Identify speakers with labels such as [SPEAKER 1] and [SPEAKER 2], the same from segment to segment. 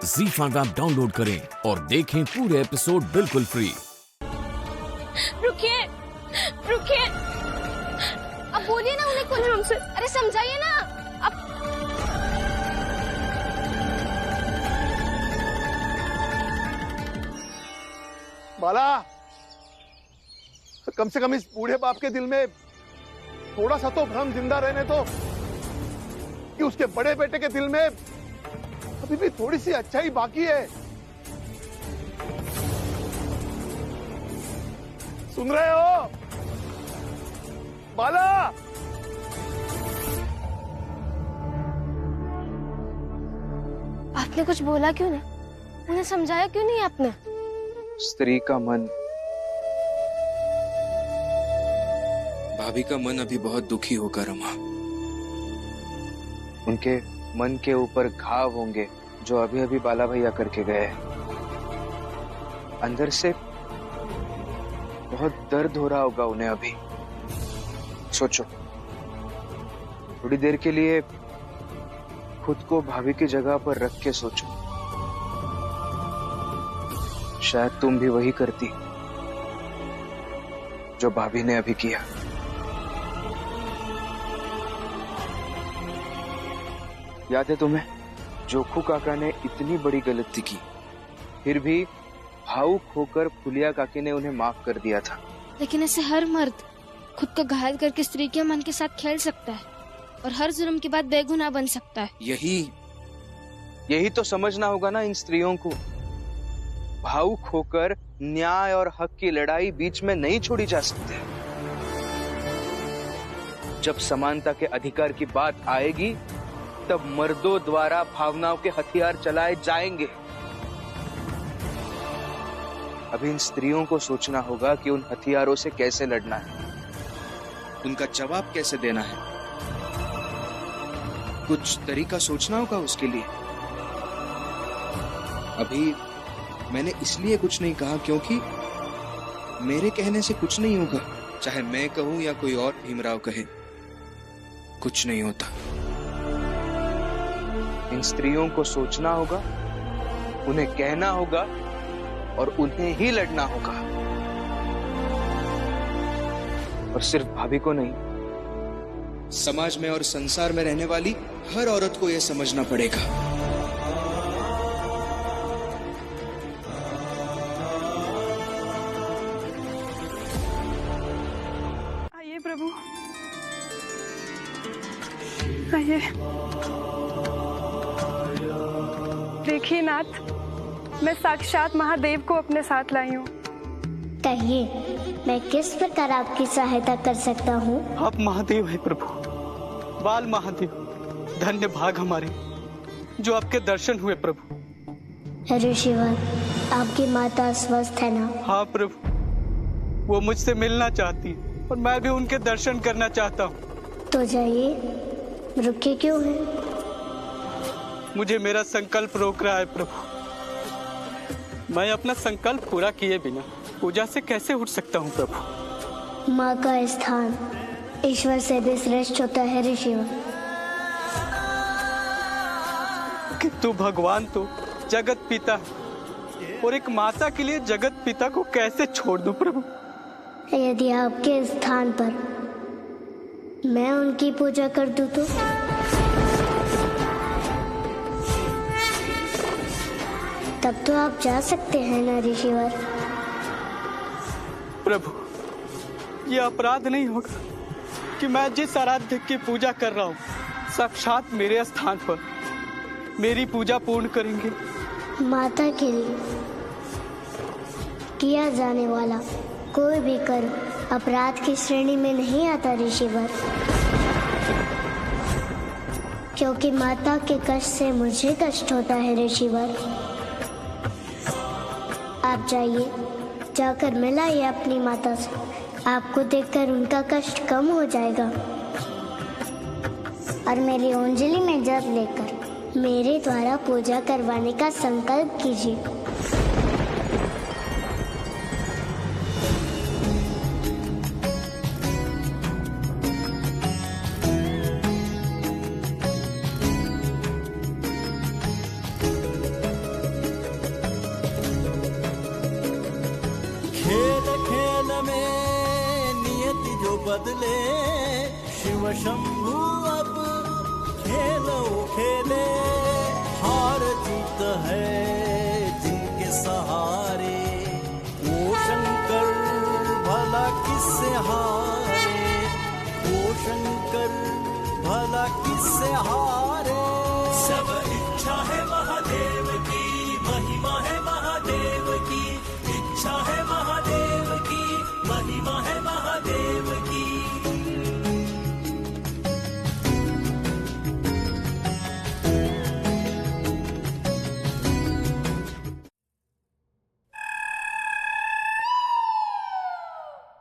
[SPEAKER 1] ZEE5 app download करें और देखें पूरे एपिसोड बिल्कुल फ्री।
[SPEAKER 2] रुकिए, रुकिए, अब बोलिए ना उन्हें कुछ हमसे। अरे समझाइए ना अब।
[SPEAKER 3] बाला, कम से कम इस बूढ़े बाप के दिल में थोड़ा सा तो भ्रम जिंदा रहने दो कि उसके बड़े बेटे के दिल में अभी भी थोड़ी सी अच्छाई बाकी है। सुन रहे हो बाला?
[SPEAKER 2] आपने कुछ बोला क्यों नहीं? उन्हें समझाया क्यों नहीं आपने?
[SPEAKER 4] स्त्री का मन,
[SPEAKER 5] भाभी का मन अभी बहुत दुखी होगा रमा।
[SPEAKER 4] उनके मन के ऊपर घाव होंगे जो अभी अभी बाला भैया करके गए। अंदर से बहुत दर्द हो रहा होगा उन्हें अभी। सोचो, थोड़ी देर के लिए खुद को भाभी की जगह पर रख के सोचो, शायद तुम भी वही करती जो भाभी ने अभी किया। याद है तुम्हें, जोखू काका ने इतनी बड़ी गलती की, फिर भी भावुक होकर फुलिया काकी ने उन्हें माफ कर दिया था।
[SPEAKER 6] लेकिन ऐसे हर मर्द खुद को घायल करके स्त्री के मन के साथ खेल सकता है और हर जुल्म के बाद बेगुनाह बन सकता है।
[SPEAKER 4] यही तो समझना होगा ना इन स्त्रियों को। भावुक होकर न्याय और हक की लड़ाई बीच में नहीं छोड़ी जा सकती। जब समानता के अधिकार की बात आएगी तब मर्दों द्वारा भावनाओं के हथियार चलाए जाएंगे। अभी इन स्त्रियों को सोचना होगा कि उन हथियारों से कैसे लड़ना है,
[SPEAKER 5] उनका जवाब कैसे देना है। कुछ तरीका सोचना होगा उसके लिए। अभी मैंने इसलिए कुछ नहीं कहा क्योंकि मेरे कहने से कुछ नहीं होगा, चाहे मैं कहूं या कोई और भीमराव कहे, कुछ नहीं होता।
[SPEAKER 4] इन स्त्रियों को सोचना होगा, उन्हें कहना होगा और उन्हें ही लड़ना होगा। और सिर्फ भाभी को नहीं,
[SPEAKER 5] समाज में और संसार में रहने वाली हर औरत को यह समझना पड़ेगा।
[SPEAKER 7] आइए प्रभु, आइए। देखिए नाथ, मैं साक्षात महादेव को अपने साथ लाई हूँ।
[SPEAKER 8] कहिए, मैं किस प्रकार आपकी सहायता कर सकता हूँ?
[SPEAKER 9] आप महादेव है प्रभु, बाल महादेव। धन्य भाग हमारे जो आपके दर्शन हुए प्रभु।
[SPEAKER 8] ऋषिवर, आपकी माता स्वस्थ है ना?
[SPEAKER 9] हाँ प्रभु, वो मुझसे मिलना चाहती है और मैं भी उनके दर्शन करना चाहता हूँ।
[SPEAKER 8] तो जाइए, रुके क्यों हैं?
[SPEAKER 9] मुझे मेरा संकल्प रोक रहा है प्रभु। मैं अपना संकल्प पूरा किए बिना पूजा से कैसे उठ सकता हूँ प्रभु?
[SPEAKER 8] माँ का स्थान ईश्वर से भी श्रेष्ठ होता है ऋषिवर।
[SPEAKER 9] किंतु भगवान तो जगत पिता है और एक माता के लिए जगत पिता को कैसे छोड़ दूं प्रभु?
[SPEAKER 8] यदि आपके स्थान पर मैं उनकी पूजा कर दूं तो? तब तो आप जा सकते हैं ना ऋषिवर?
[SPEAKER 9] प्रभु, ये अपराध नहीं होगा कि मैं जिस आराध्य की पूजा कर रहा हूँ साक्षात मेरे स्थान पर मेरी पूजा पूर्ण करेंगे?
[SPEAKER 8] माता के लिए किया जाने वाला कोई भी कर्म अपराध की श्रेणी में नहीं आता ऋषिवर, क्योंकि माता के कष्ट से मुझे कष्ट होता है ऋषिवर। आप जाइए, जाकर मिलाइए अपनी माता से। आपको देखकर उनका कष्ट कम हो जाएगा। और मेरी अंजलि में जल लेकर मेरे द्वारा पूजा करवाने का संकल्प कीजिए।
[SPEAKER 10] में नियति जो बदले, शिव शंभु अब खेलो खेले। हार जीत है जिनके सहारे, वो शंकर भला किससे हारे, वो शंकर भला किससे हारे। सब इच्छा है महादेव की, महिमा है महादेव की, इच्छा है महादेव की, महिमा है महादेव की।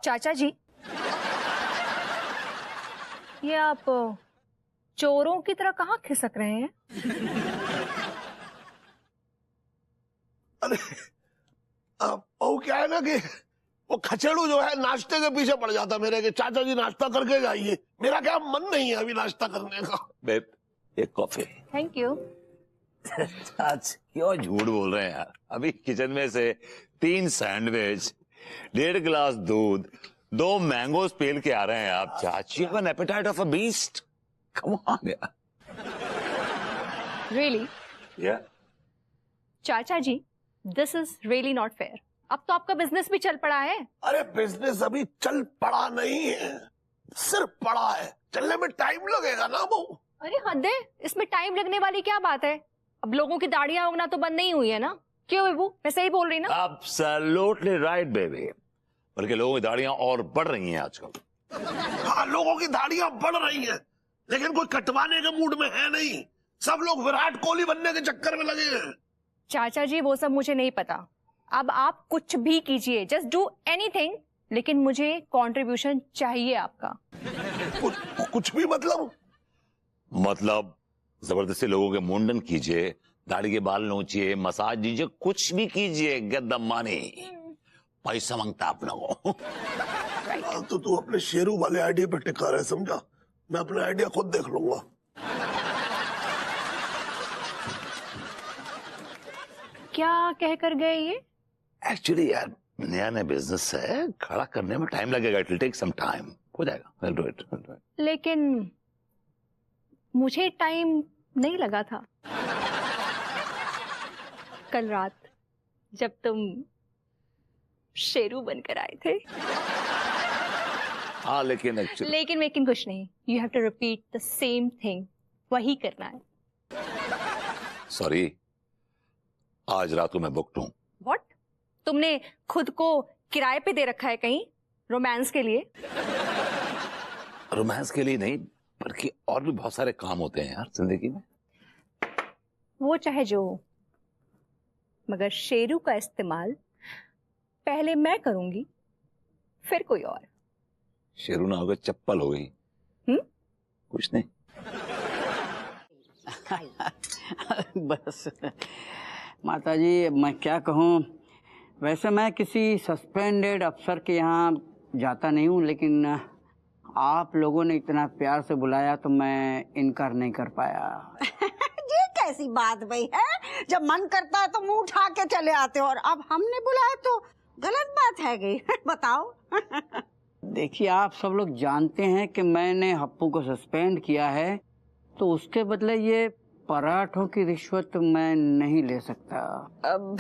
[SPEAKER 11] चाचा जी, ये आप चोरों की तरह कहाँ खिसक रहे हैं?
[SPEAKER 3] अरे वो क्या है ना कि वो खचेड़ू जो है नाश्ते के पीछे पड़ जाता मेरे के, चाचा जी नाश्ता करके जाइए। मेरा क्या मन नहीं है अभी नाश्ता करने का।
[SPEAKER 1] बेब, एक कॉफी।
[SPEAKER 11] Thank you.
[SPEAKER 1] आज क्यों झूठ बोल रहे हैं यार? अभी किचन में से 3 सैंडविच, 1.5 गिलास दूध, 2 मैंगोज पेल के आ रहे हैं आप। Chachi have an appetite of a beast. Come on यार।
[SPEAKER 11] Really?
[SPEAKER 1] Yeah
[SPEAKER 11] chacha ji, this is really not fair. अब तो आपका बिजनेस भी चल पड़ा है।
[SPEAKER 3] अरे बिजनेस अभी चल पड़ा नहीं है, सिर्फ पड़ा है। चलने में टाइम लगेगा ना वो।
[SPEAKER 11] अरे हद है, इसमें टाइम लगने वाली क्या बात है? अब लोगों की दाढ़ियां उगना तो बंद नहीं हुई है ना? क्यों बेबू, मैं सही बोल रही ना?
[SPEAKER 1] Absolutely right baby. बल्कि लोगों की दाढ़ियां और बढ़ रही हैं आजकल।
[SPEAKER 3] हाँ, लोगों की दाढ़ियां बढ़ रही हैं, लेकिन कोई कटवाने के मूड में है नहीं। सब लोग विराट कोहली बनने के चक्कर में लगे हैं।
[SPEAKER 11] चाचा जी, वो सब मुझे नहीं पता। अब आप कुछ भी कीजिए, जस्ट डू एनीथिंग, लेकिन मुझे कंट्रीब्यूशन चाहिए आपका।
[SPEAKER 3] कुछ भी मतलब
[SPEAKER 1] जबरदस्ती लोगों के मुंडन कीजिए, दाढ़ी के बाल नोचिए, मसाज दीजिए, कुछ भी कीजिए, गेट द मनी। पैसा मांगता आप लोगों को।
[SPEAKER 3] तो तू अपने शेरू वाले आइडिया पे टिका रहे, समझा? मैं अपना आइडिया खुद देख लूंगा।
[SPEAKER 11] क्या कह कर गए ये?
[SPEAKER 1] एक्चुअली यार, नया बिजनेस है, खड़ा करने में टाइम लगेगा। It will take some time. हो जाएगा। I'll do it.
[SPEAKER 11] लेकिन मुझे टाइम नहीं लगा था। कल रात जब तुम शेरू बनकर आए थे।
[SPEAKER 1] हाँ, लेकिन एक्चुअली
[SPEAKER 11] लेकिन कुछ नहीं। You have to repeat the same thing. वही करना है।
[SPEAKER 1] सॉरी, आज रात को मैं बुक्ड हूँ।
[SPEAKER 11] व्हाट? तुमने खुद को किराए पे दे रखा है कहीं रोमांस के लिए?
[SPEAKER 1] रोमांस के लिए नहीं, बल्कि और भी बहुत सारे काम होते हैं यार जिंदगी में।
[SPEAKER 11] वो चाहे जो, मगर शेरू का इस्तेमाल पहले मैं करूंगी, फिर कोई और।
[SPEAKER 1] शेरू ना होगा, चप्पल हो गई। कुछ नहीं।
[SPEAKER 12] बस माताजी, मैं क्या कहूँ, वैसे मैं किसी सस्पेंडेड अफसर के यहाँ जाता नहीं हूँ, लेकिन आप लोगों ने इतना प्यार से बुलाया तो मैं इनकार नहीं कर पाया।
[SPEAKER 13] ये कैसी बात भाई है? जब मन करता है तो मुंह उठा के चले आते हो, और अब हमने बुलाया तो गलत बात है गई। बताओ।
[SPEAKER 12] देखिए, आप सब लोग जानते हैं कि मैंने हप्पू को सस्पेंड किया है, तो उसके बदले ये पराठों की रिश्वत मैं नहीं ले सकता।
[SPEAKER 14] अब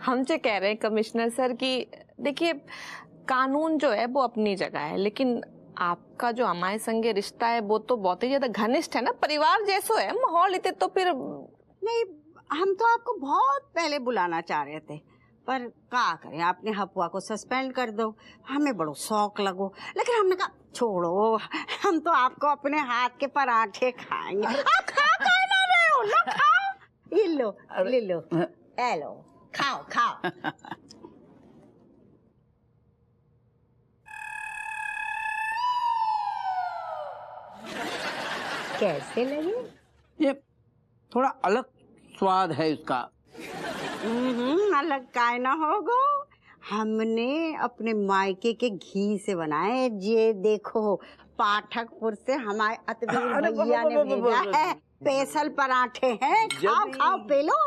[SPEAKER 14] हम जो कह रहे हैं कमिश्नर सर कि देखिए, कानून जो है वो अपनी जगह है, लेकिन आपका जो हमारे संगे रिश्ता है वो तो बहुत ही ज्यादा घनिष्ठ है ना, परिवार जैसो है माहौल। इतने तो फिर
[SPEAKER 13] नहीं, हम तो आपको बहुत पहले बुलाना चाह रहे थे, पर क्या करें, आपने हपुआ को सस्पेंड कर दो। हमें बड़ो शौक लगो, लेकिन हमने कहा छोड़ो, हम तो आपको अपने हाथ के पराठे खाएंगे। आप खा ना रहे हो, लो खाओ। ये लो, ले लो, ए लो, खाओ खाओ। कैसे लगे?
[SPEAKER 12] ये थोड़ा अलग स्वाद है इसका।
[SPEAKER 13] अलग काय ना होगा। हमने अपने मायके के घी से बनाए। ये देखो, पाठकपुर से हमारे अतवीर भैया ने भेजा है, स्पेशल पराठे हैं। खाओ खाओ, पे लो।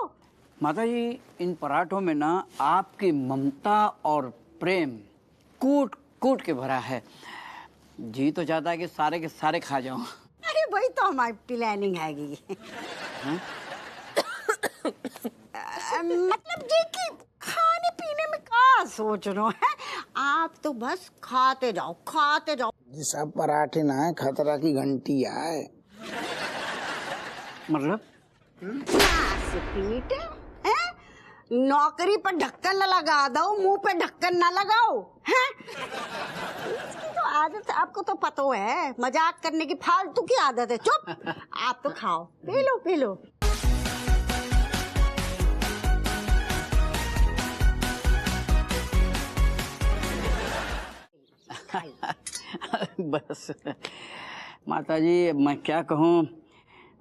[SPEAKER 12] माता जी, इन पराठों में ना आपकी ममता और प्रेम कूट कूट के भरा है। जी तो चाहता है कि सारे के सारे खा जाऊं।
[SPEAKER 13] अरे वही तो हमारी प्लानिंग हैगी। मतलब जी कि खाने पीने में क्या सोच रहे हो है? आप तो बस खाते जाओ खाते जाओ।
[SPEAKER 15] जी सब पराठे ना है, खतरा की घंटी आए।
[SPEAKER 12] मतलब
[SPEAKER 13] पीट है? नौकरी पर ढक्कन न लगा दो, मुंह पे ढक्कन ना लगाओ है? इसकी तो आदत आपको तो पता है, मजाक करने की फालतू की आदत है। चुप, आप तो खाओ, पी लो पी लो।
[SPEAKER 12] बस माताजी, मैं क्या कहूँ,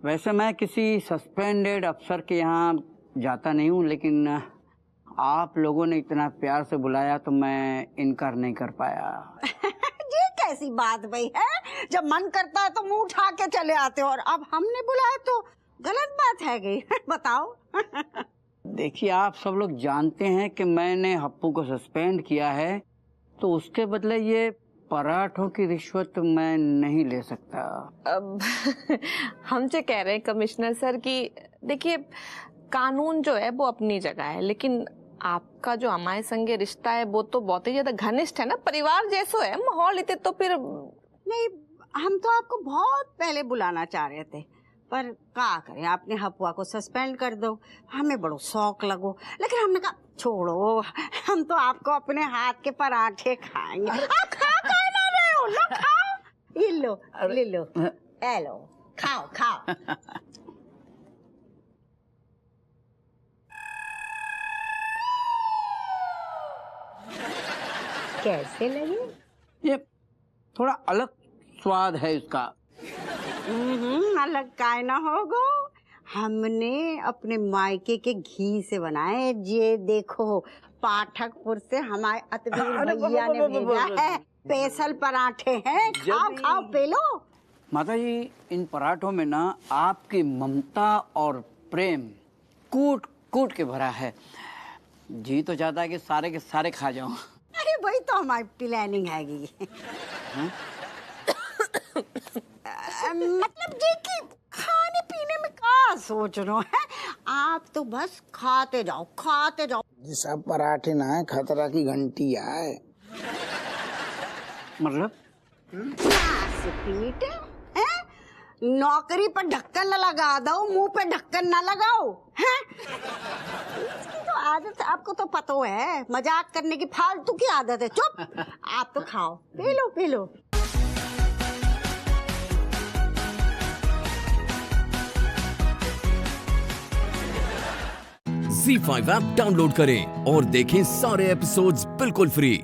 [SPEAKER 12] वैसे मैं किसी सस्पेंडेड अफसर के यहाँ जाता नहीं हूँ, लेकिन आप लोगों ने इतना प्यार से बुलाया तो मैं इनकार नहीं कर पाया।
[SPEAKER 13] ये कैसी बात भाई है? जब मन करता है तो मुंह उठा के चले आते हो, और अब हमने बुलाया तो गलत बात है गई। बताओ।
[SPEAKER 12] देखिए, आप सब लोग जानते हैं कि मैंने हप्पू को सस्पेंड किया है, तो उसके बदले ये पराठों की रिश्वत मैं नहीं ले सकता।
[SPEAKER 14] अब हम जो कह रहे हैं कमिश्नर सर कि देखिए, कानून जो है वो अपनी जगह है, लेकिन आपका जो हमारे संगे रिश्ता है वो तो बहुत ही ज्यादा घनिष्ठ है ना, परिवार जैसो है माहौल। इतने तो फिर
[SPEAKER 13] नहीं, हम तो आपको बहुत पहले बुलाना चाह रहे थे, पर क्या करें, आपने हपुआ को सस्पेंड कर दो, हमें बड़ो शौक लगो, लेकिन हमने कहा छोड़ो, हम तो आपको अपने हाथ के पराठे खाएंगे। आप खा ना रहे हो, लो खाओ, ये लो ले लो, ए लो, खाओ खाओ। कैसे लगे?
[SPEAKER 12] ये थोड़ा अलग स्वाद है इसका।
[SPEAKER 13] अलग काय ना होगो, हमने अपने मायके के घी से बनाए। ये देखो, पाठकपुर से हमारे अतवीर भैया ने भेजा है, स्पेशल पराठे हैं, खाओ खाओ पे लो।
[SPEAKER 12] माता जी, इन पराठों में ना आपकी ममता और प्रेम कूट कूट के भरा है। जी तो चाहता है कि सारे के सारे खा जाऊं।
[SPEAKER 13] अरे वही तो हमारी प्लानिंग हैगी। मतलब जी कि खाने पीने में क्या सोच रहे हो है? आप तो बस खाते जाओ खाते जाओ।
[SPEAKER 15] जी सब पराठे ना है, खतरा की घंटी आए।
[SPEAKER 12] मतलब
[SPEAKER 13] पीट है? नौकरी पर ढक्कन न लगा दो, मुंह पे ढक्कन ना लगाओ है? इसकी तो आदत आपको तो पता है, मजाक करने की फालतू की आदत है। चुप, आप तो खाओ, P low P low.
[SPEAKER 16] ZEE5 app download करें और देखें सारे एपिसोड्स बिल्कुल फ्री।